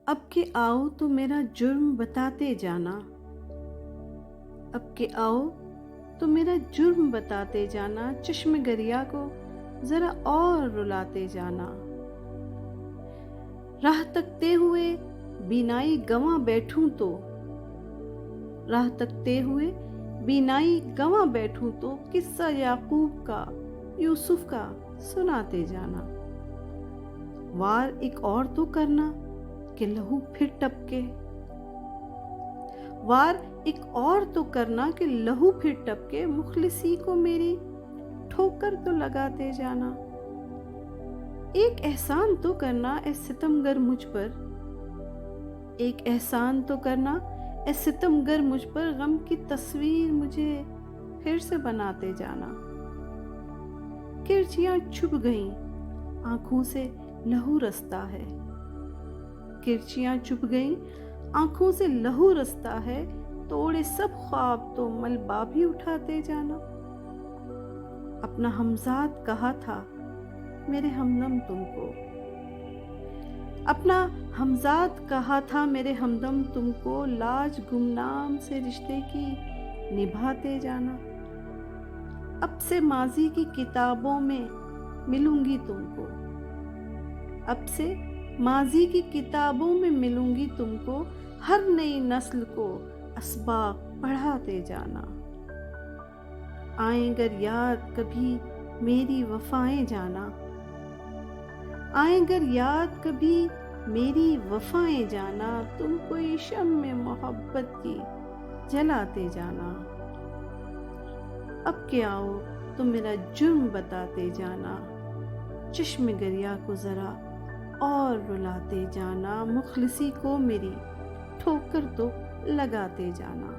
اب کہ آؤ تو میرا جرم بتاتے جانا، اب کہ آؤ تو میرا جرم بتاتے جانا، چشم گریا کو ذرا اور رلاتے جانا۔ راہ تکتے ہوئے بینائی گنواں بیٹھوں تو، راہ تکتے ہوئے بینائی گنواں بیٹھوں تو، قصہ یعقوب کا یوسف کا سناتے جانا۔ وار ایک اور تو کرنا کہ لہو پھر ٹپکے، وار ایک اور تو کرنا کہ لہو پھر ٹپکے، مخلصی کو میری ٹھوکر تو لگاتے جانا۔ ایک احسان تو کرنا اے ستمگر مجھ پر، ایک احسان تو کرنا اے ستمگر مجھ پر، غم کی تصویر مجھے پھر سے بناتے جانا۔ کرچیاں چھپ گئیں آنکھوں سے لہو رستا ہے، کرچیاں چھپ گئیں آنکھوں سے لہو رستا ہے، توڑے سب خواب تو ملبہ بھی اٹھاتے جانا۔ اپنا ہمزاد کہا تھا میرے ہمدم تم کو، اپنا ہمزاد کہا تھا میرے ہمدم تم کو، لاج گمنام سے رشتے کی نبھاتے جانا۔ اب سے ماضی کی کتابوں میں ملوں گی تم کو، اب سے ماضی کی کتابوں میں ملوں گی تم کو، ہر نئی نسل کو اسباق پڑھاتے جانا۔ آئیں گر یاد کبھی میری وفائیں جانا، آئیں گر یاد کبھی میری وفائیں جانا، تم کوئی شمع محبت کی جلاتے جانا۔ اب کہ آؤ تو میرا جرم بتاتے جانا، چشم گریا کو ذرا اور رلاتے جانا، مخلصی کو میری ٹھوکر تو لگاتے جانا۔